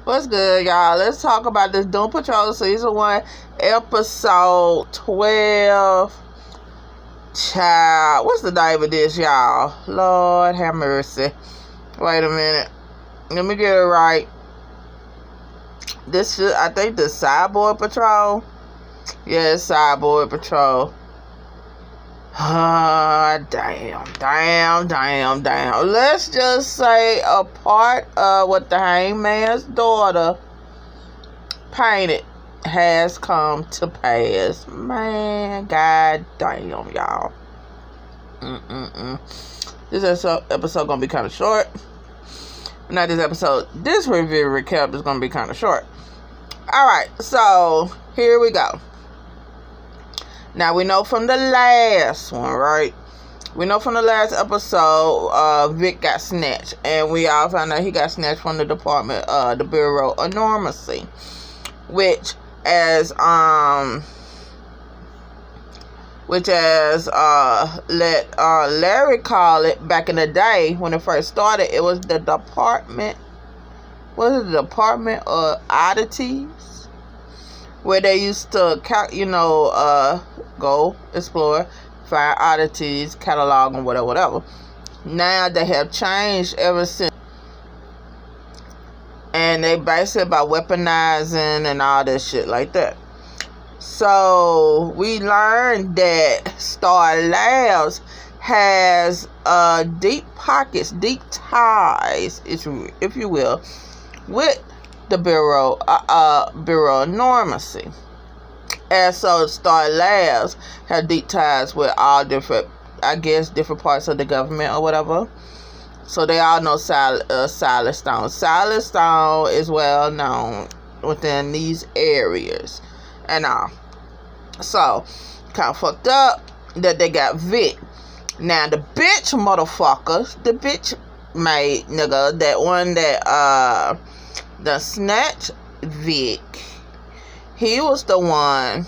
What's good, y'all? Let's talk about this Doom Patrol Season 1, Episode 12. Child, what's the name of this, y'all? Lord have mercy. Wait a minute. Let me get it right. I think the Cyborg Patrol. Yeah, Cyborg Patrol. Damn. Let's just say a part of what the Hangman's daughter painted has come to pass. Man, god damn, y'all. This episode gonna be kind of short. Not this episode. This review recap is gonna be kind of short. Alright, so here we go. Now, we know from the last one, right? We know from the last episode, Vic got snatched. And we all found out he got snatched from the department, the Bureau of Normancy. Which, as let Larry call it back in the day when it first started, it was the Department, was it the Department of Oddities? Where they used to, go explore, find oddities, catalog, and whatever. Now they have changed ever since. And they basically about weaponizing and all this shit like that. So we learned that Star Labs has deep pockets, deep ties, if you will, with the Bureau of Normancy. And so Star Labs have deep ties with all different parts of the government or whatever. So they all know Silas Stone. Silas Stone is well known within these areas and all. So, kind of fucked up that they got Vic. Now, the bitch motherfuckers, the bitch made nigga, that one that the snatch Vic, he was the one,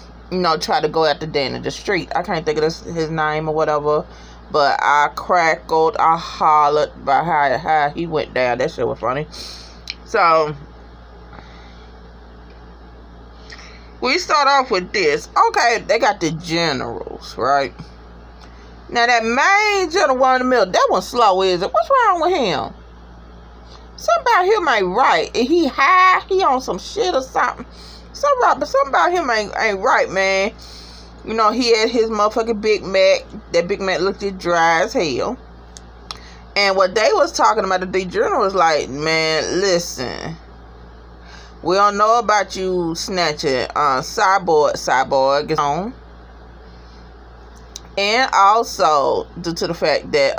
try to go after Dan in the street. I can't think of his name or whatever, but I crackled, I hollered about how he went down. That shit was funny. So, we start off with this. Okay, they got the generals, right? Now, that main general one in the middle, that one slow, is it? What's wrong with him? Something about him ain't right. He high, he on some shit or something. Something about him ain't right, man. He had his motherfucking Big Mac. That Big Mac looked as dry as hell. And what they was talking about, the journal was like, man, listen. We don't know about you snatching Cyborg is on. And also, due to the fact that,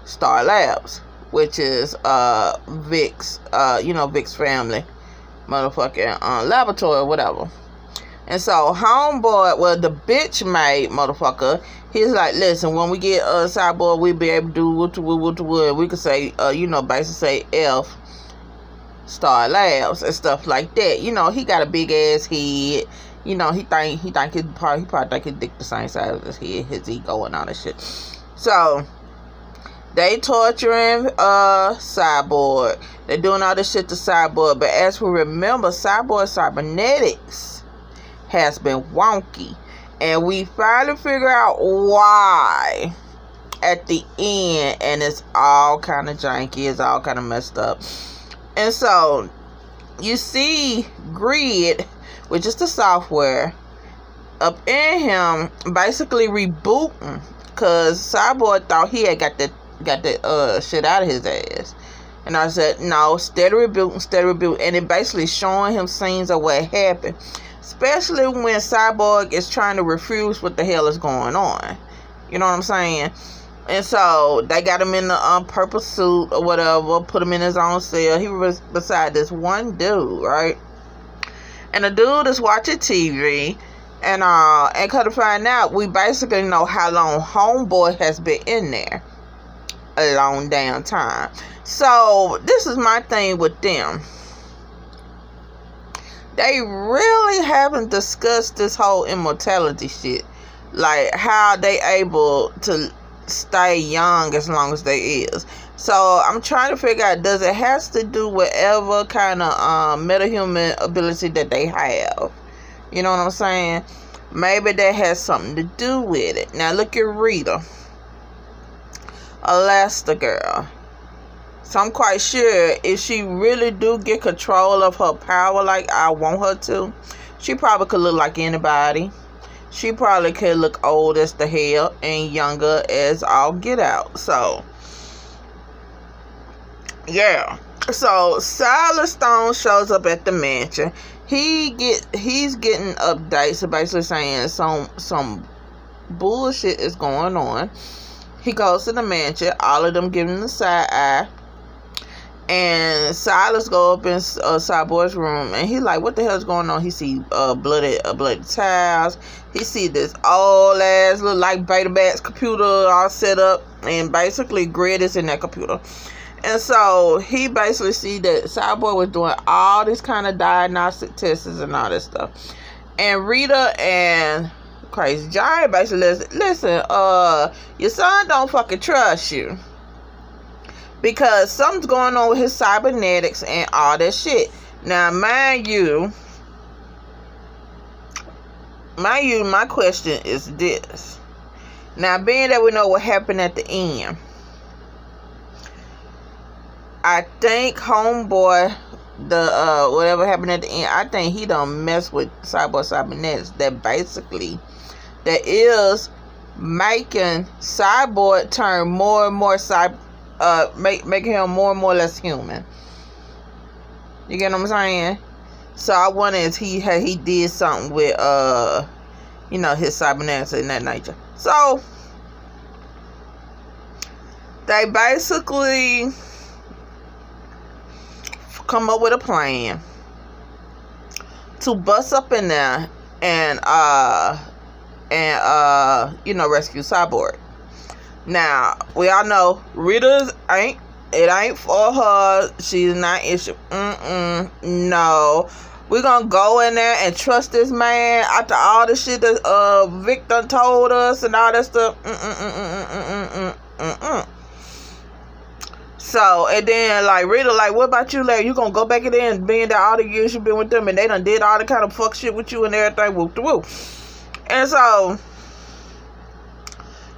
Star Labs, which is Vic's family, motherfucking laboratory or whatever. And so homeboy, well, the bitch made motherfucker, he's like, listen, when we get Cyborg, we'll be able to do what we could say, basically say F Star Labs and stuff like that. He got a big ass head. He probably think his dick the same size as his ego and all that shit. So they torturing Cyborg. They're doing all this shit to Cyborg. But as we remember, Cyborg cybernetics has been wonky. And we finally figure out why at the end. And it's all kind of janky. It's all kind of messed up. And so, you see Grid, which is the software, up in him, basically rebooting. Because Cyborg thought he had got the shit out of his ass. And I said, no, steady rebooting. And it basically showing him scenes of what happened. Especially when Cyborg is trying to refuse what the hell is going on. You know what I'm saying? And so, they got him in the purple suit or whatever. Put him in his own cell. He was beside this one dude, right? And the dude is watching TV. And come to find out, we basically know how long homeboy has been in there. A long damn time. So, this is my thing with them. They really haven't discussed this whole immortality shit. Like, how they able to stay young as long as they is. So I'm trying to figure out, does it has to do with whatever kind of metahuman ability that they have? You know what I'm saying? Maybe that has something to do with it. Now look at Rita, Elastigirl. So I'm quite sure if she really do get control of her power like I want her to, she probably could look like anybody. She probably could look old as the hell and younger as all get out. So yeah. So Silas Stone shows up at the mansion. He's getting updates, basically saying some bullshit is going on. He goes to the mansion. All of them give him the side eye. And Silas go up in Cyborg's room, and he like, what the hell is going on? He see bloody tiles. He see this old ass, look like Betamax computer all set up, and basically grid is in that computer. And so he basically see that Cyborg was doing all this kind of diagnostic tests and all this stuff. And Rita and Crazy Giant basically listen, your son don't fucking trust you, because something's going on with his cybernetics and all that shit. Now, mind you, my question is this. Now, being that we know what happened at the end, I think homeboy, the whatever happened at the end, I think he done mess with cybernetics. That basically, that is making Cyborg turn more and more making him more and more less human. You get what I'm saying? So I wonder if he did something with his cybernetics and that nature. So they basically come up with a plan to bust up in there and rescue Cyborg. Now, we all know Rita's ain't for her. She's not issue. No. We're gonna go in there and trust this man after all the shit that Vic done told us and all that stuff. So, and then like Rita, like, what about you, Larry? You gonna go back in there and being that all the years you've been with them and they done did all the kind of fuck shit with you and everything, whoop de whoop. And so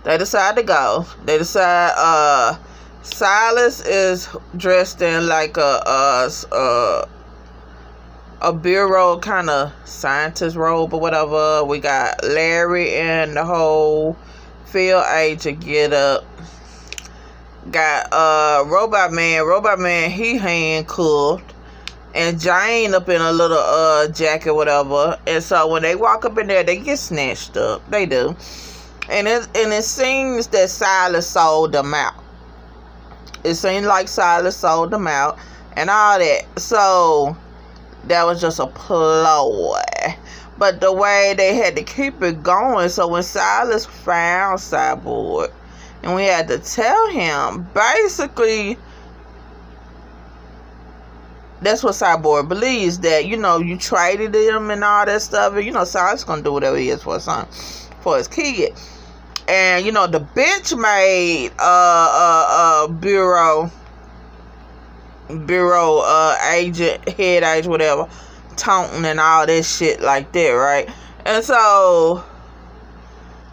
they decide to go. They decide Silas is dressed in like a bureau kind of scientist robe or whatever. We got Larry and the whole field agent get up. Got Robot Man, he handcuffed, and Jane up in a little jacket, whatever. And so when they walk up in there, they get snatched up. They do. And it seems that Silas sold them out. It seems like Silas sold them out and all that. So that was just a ploy. But the way they had to keep it going, so when Silas found Cyborg, and we had to tell him, basically, that's what Cyborg believes, that, you traded him and all that stuff. And, Silas gonna do whatever he is for his son, for his kid. And, the bitch made bureau agent, head agent, whatever, taunting and all this shit like that, right? And so,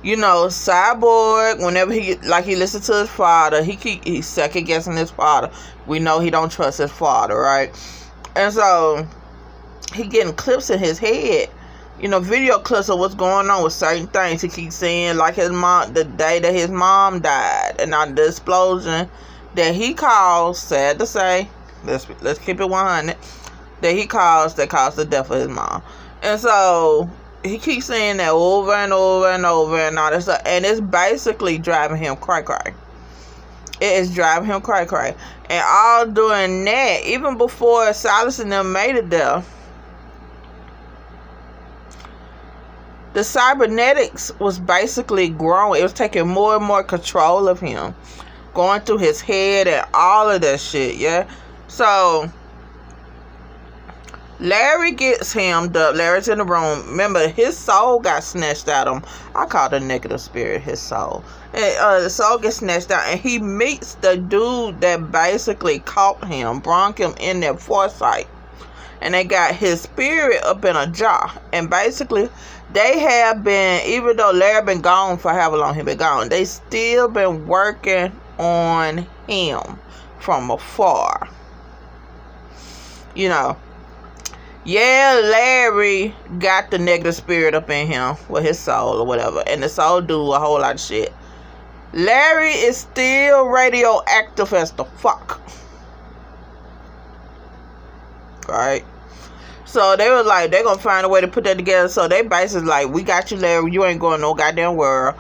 Cyborg, whenever he listens to his father, he's second guessing his father. We know he don't trust his father, right? And so he getting clips in his head, video clips of what's going on with certain things. He keeps seeing, like, his mom, the day that his mom died, and on the explosion that he caused, sad to say, let's keep it 100, that caused the death of his mom. And so he keeps saying that over and over and over and all that stuff. And it's basically driving him cray-cray. It is driving him cray-cray. And all doing that, even before Silas and them made it there, the cybernetics was basically growing. It was taking more and more control of him, going through his head and all of that shit, yeah? So Larry gets him. Larry's in the room. Remember, his soul got snatched out of him. I call the negative spirit his soul. And, the soul gets snatched out, and he meets the dude that basically caught him, brought him in their foresight. And they got his spirit up in a jar. And basically, they have been, even though Larry been gone for however long he been gone, they still been working on him from afar. You know. Yeah, Larry got the negative spirit up in him with his soul or whatever. And the soul do a whole lot of shit. Larry is still radioactive as the fuck. Right? So they was like, they're gonna find a way to put that together. So they basically like, we got you, Larry. You ain't going no goddamn world.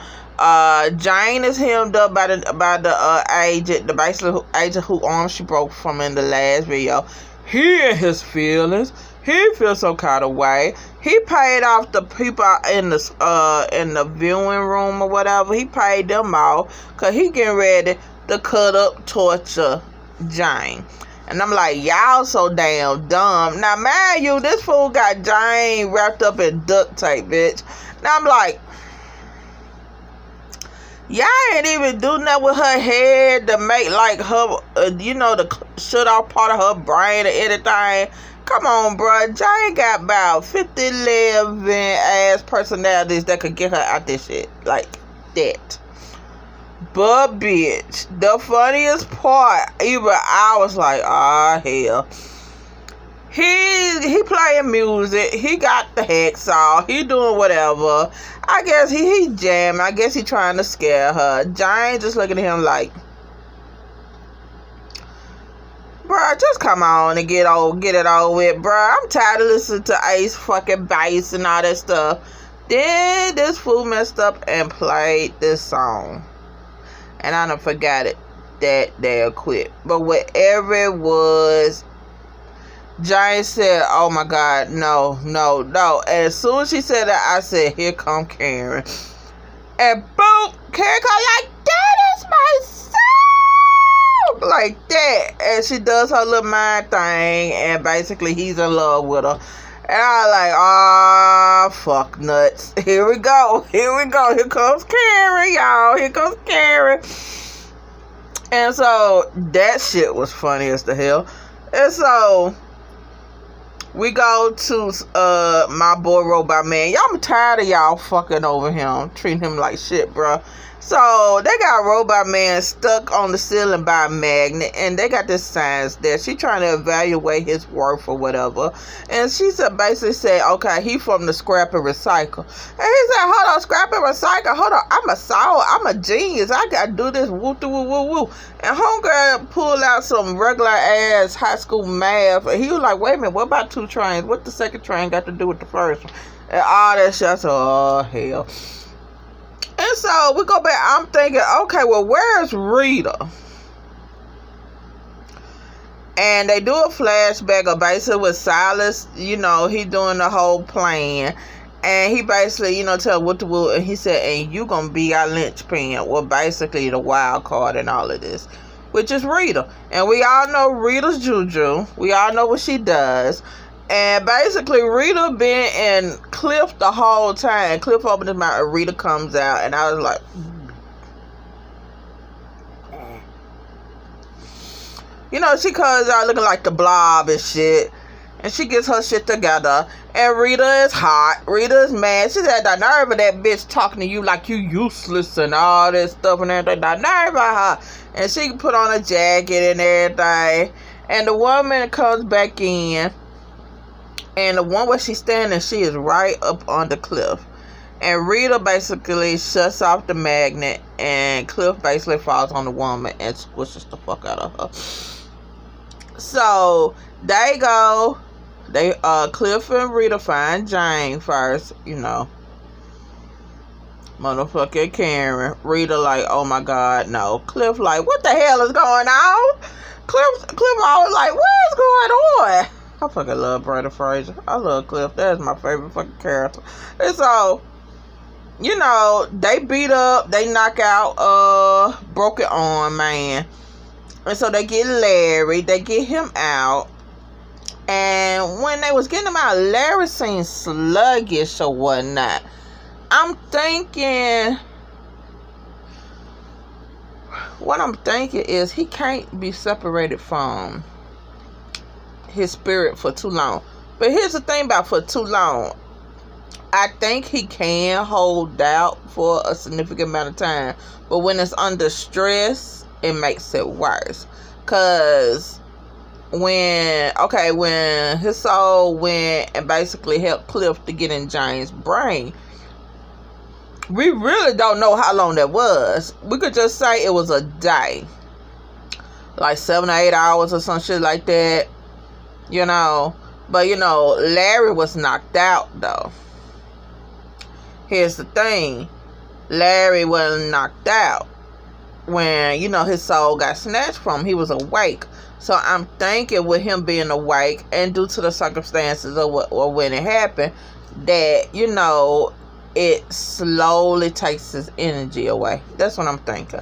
Jane is hemmed up by the agent, the basically agent who arm she broke from in the last video. He in his feelings. He feels some kind of way. He paid off the people in the viewing room or whatever. He paid them off because he getting ready to cut up, torture Jane. And I'm like, y'all so damn dumb. Now, mind you, this fool got Jane wrapped up in duct tape, bitch. Now, I'm like, y'all ain't even do nothing with her head to make, like, her, to shut off part of her brain or anything. Come on, bruh. Jane got about 50 living-ass personalities that could get her out this shit. Like, that. But, bitch, the funniest part, even I was like, hell. He playing music. He got the hacksaw. He doing whatever. I guess he jamming. I guess he trying to scare her. Jane just looking at him like, bruh, just come on and get it over with, bruh. I'm tired of listening to Ace fucking bass and all that stuff. Then this fool messed up and played this song. And I done forgot it that they quit. But whatever it was, Jane said, oh my God, no. And as soon as she said that, I said, here come Karen. And boom, Karen come like, that is my song! Like that. And she does her little mind thing, and basically he's in love with her. And I was like, fuck nuts. Here we go. Here comes Karen, y'all. Here comes Karen. And so, that shit was funny as the hell. And so, we go to my boy Robot Man. Y'all, I'm tired of y'all fucking over him. Treating him like shit, bruh. So, they got Robot Man stuck on the ceiling by a magnet. And they got this signs there. She trying to evaluate his worth or whatever. And she basically said, okay, he from the scrap and recycle. And he said, hold on, scrap and recycle. Hold on, I'm a soul. I'm a genius. I got to do this. Woo, woo, woo, woo. And homegirl pulled out some regular ass high school math. And he was like, wait a minute, what about 2 trains? What the second train got to do with the first one? And all that shit. I said, oh, hell. And so we go back. I'm thinking, okay, well, where's Rita? And they do a flashback of basically with Silas. He doing the whole plan. And he basically, tell what to do. And he said, and you gonna be our linchpin. Well, basically the wild card and all of this, which is Rita. And we all know Rita's juju. We all know what she does. And basically, Rita been in Cliff the whole time. Cliff opened his mouth and Rita comes out. And I was like, she comes out looking like the Blob and shit. And she gets her shit together. And Rita is hot. Rita is mad. She said, the nerve of that bitch talking to you like you useless and all this stuff and everything. The nerve of her. And she put on a jacket and everything. And the woman comes back in. And the one where she's standing, she is right up on the Cliff. And Rita basically shuts off the magnet. And Cliff basically falls on the woman and squishes the fuck out of her. So, they go. Cliff and Rita find Jane first, Motherfucking Karen. Rita like, oh my God, no. Cliff like, what the hell is going on? Cliff always like, what is going on? I fucking love Brandon Fraser. I love Cliff. That's my favorite fucking character. And so, they beat up, they knock out Broken Arm Man. And so they get Larry, they get him out. And when they was getting him out, Larry seemed sluggish or whatnot. What I'm thinking is he can't be separated from his spirit for too long. But here's the thing about for too long. I think he can hold out for a significant amount of time. But when it's under stress, it makes it worse. Because when his soul went and basically helped Cliff to get in Jane's brain, we really don't know how long that was. We could just say it was a day. Like 7 or 8 hours or some shit like that. You know. But, you know, Larry was knocked out, though. Here's the thing. Larry was knocked out when, you know, his soul got snatched from him. He was awake. So I'm thinking with him being awake and due to the circumstances or when it happened, that, you know, it slowly takes his energy away. That's what I'm thinking.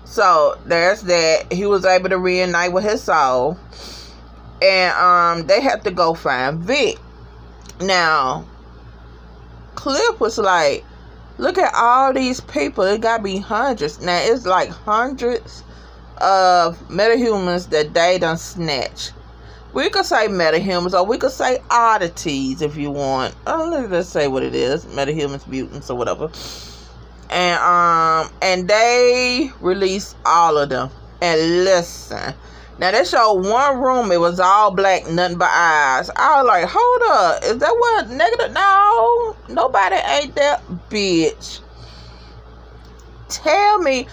So there's that. He was able to reunite with his soul. And they had to go find Vic. Now, Cliff was like, look at all these people. It gotta be hundreds. Now, it's like hundreds of metahumans that they done snatched. We could say metahumans, or we could say oddities if you want. Let's say what it is. Metahumans, mutants, or whatever. And they released all of them. And listen. Now, they showed one room. It was all black, nothing but eyes. I was like, hold up. Is that what negative? No. Nobody ate that, bitch. Tell me.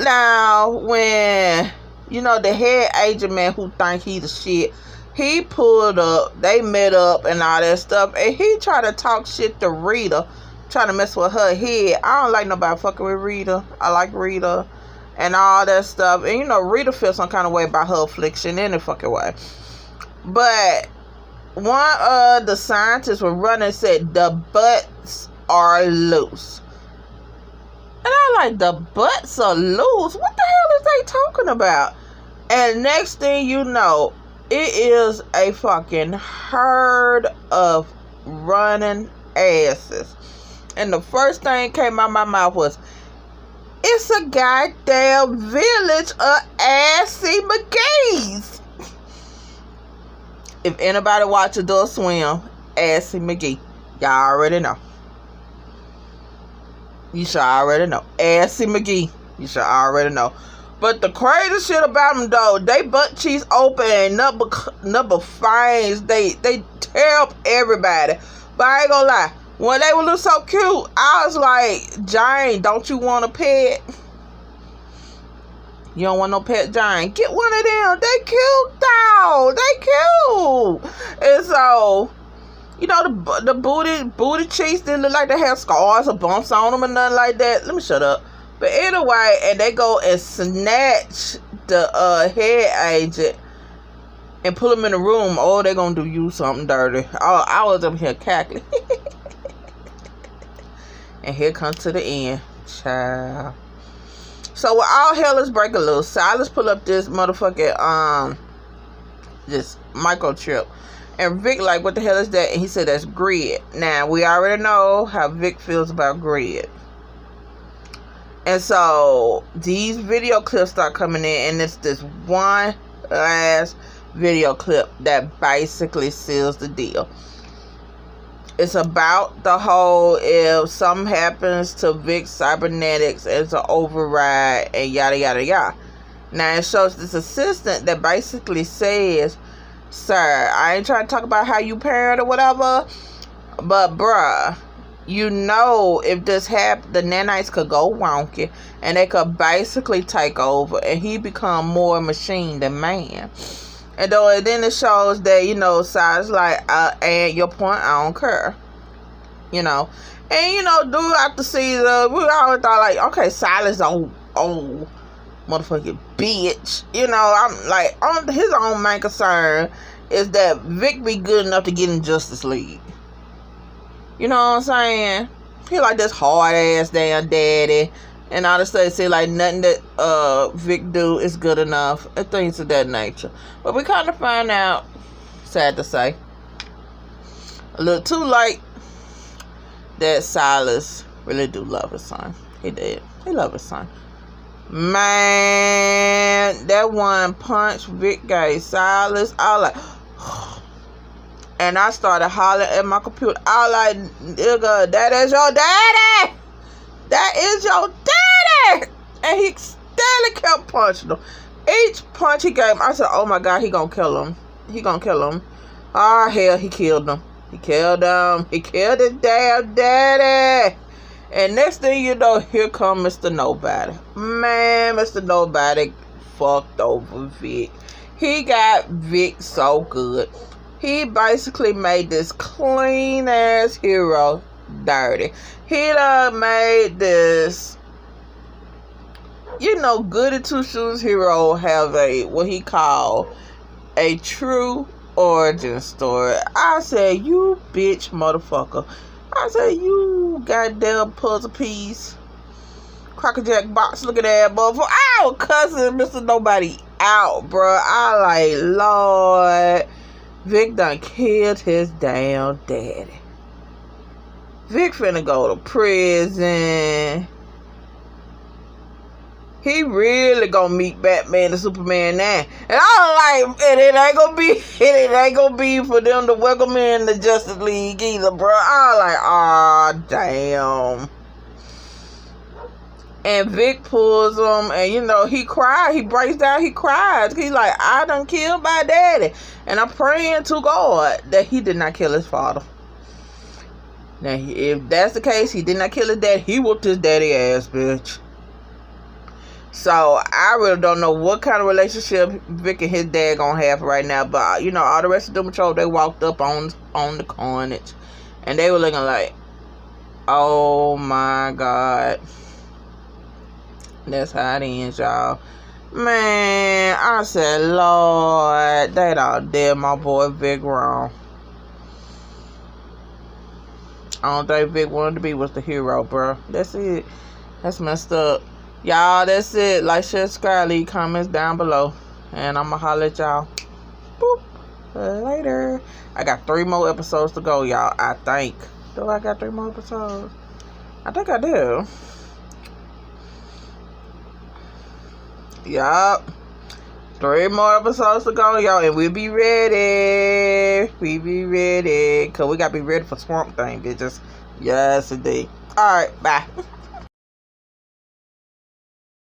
Now, when, you know, the head agent man who think he the shit, he pulled up. They met up and all that stuff. And he tried to talk shit to Rita. Trying to mess with her head. I don't like nobody fucking with Rita. I like Rita. And all that stuff. And, you know, Rita feels some kind of way about her affliction in a fucking way. But one of the scientists was running and said, the butts are loose. And I'm like, the butts are loose? What the hell is they talking about? And next thing you know, it is a fucking herd of running asses. And the first thing came out of my mouth was, it's a goddamn village of assy McGee's. If anybody watch Adult Swim, Assy McGee, y'all already know. You should already know. Assy McGee, you should already know. But the crazy shit about them, though, they butt cheeks open and number fangs. They tear up everybody. But I ain't gonna lie. When they were look so cute, I was like, Jane, don't you want a pet? You don't want no pet, Jane? Get one of them. They cute, though. They cute. And so, you know, the booty cheeks didn't look like they had scars or bumps on them or nothing like that. Let me shut up. But anyway, and they go and snatch the head agent and put him in the room. Oh, they gonna do you something dirty. Oh, I was up here cackling. And here comes to the end, child. So with all hell is breaking loose, Silas pull up this motherfucking this microchip, and Vic like, what the hell is that? And he said that's grid. Now we already know how Vic feels about grid, and so these video clips start coming in, and it's this one last video clip that basically seals the deal. It's about the whole, if something happens to Vic's cybernetics, it's an override and yada yada yada. Now it shows this assistant that basically says, sir, I ain't trying to talk about how you parent or whatever, but bruh, you know, if this happened, the nanites could go wonky and they could basically take over and he become more machine than man. And then it shows that, you know, Silas like, and your point, I don't care. You know. And, you know, throughout the season, we always thought, like, okay, Silas old motherfucking bitch. You know, I'm like, his own main concern is that Vic be good enough to get in Justice League. You know what I'm saying? He like this hard ass damn daddy. And all the stuff say like nothing that Vic do is good enough and things of that nature. But we kind of find out Sad to say. A little too late that Silas really do love his son. He did. He love his son. Man, that one punch Vic gave Silas, I was like, and I started hollering at my computer. I was like, nigga, that is your daddy. That is your daddy. And he steadily kept punching him. Each punch he gave him, I said, oh my God, he gonna kill him. He gonna kill him. Oh, hell, he killed him. He killed him. He killed his damn daddy. And next thing you know, here come Mr. Nobody. Man, Mr. Nobody fucked over Vic. He got Vic so good. He basically made this clean-ass hero dirty. He done made this, goody two-shoes hero have what he called a true origin story. I said, you bitch motherfucker. I said, you goddamn puzzle piece, crackerjack box looking at motherfucker. I was cussing Mr. Nobody out, bro. I like, Lord, Vic done killed his damn daddy. Vic finna go to prison. He really gonna meet Batman and Superman now. And I was like, and it ain't gonna be for them to welcome in the Justice League either, bro. I was like, damn. And Vic pulls him, and he cried. He breaks down, he cries. He's like, I done killed my daddy. And I'm praying to God that he did not kill his father. Now, if that's the case, he did not kill his dad. He whooped his daddy ass, bitch. So, I really don't know what kind of relationship Vic and his dad gonna have right now. But, all the rest of them patrol, they walked up on the carnage. And they were looking like, oh my God. That's how it ends, y'all. Man, I said, Lord, they done did my boy Vic wrong. I don't think Vic wanted to be was the hero, bro. That's it. That's messed up. Y'all, that's it. Like, share, subscribe, leave comments down below. And I'm going to holler at y'all. Boop. Later. I got 3 more episodes to go, y'all. I think. Do I got 3 more episodes? I think I do. Yup. 3 more episodes to go, y'all. And we'll be ready. We be ready. Because we got to be ready for Swamp Thing, bitches. Yes, indeed. Alright, bye.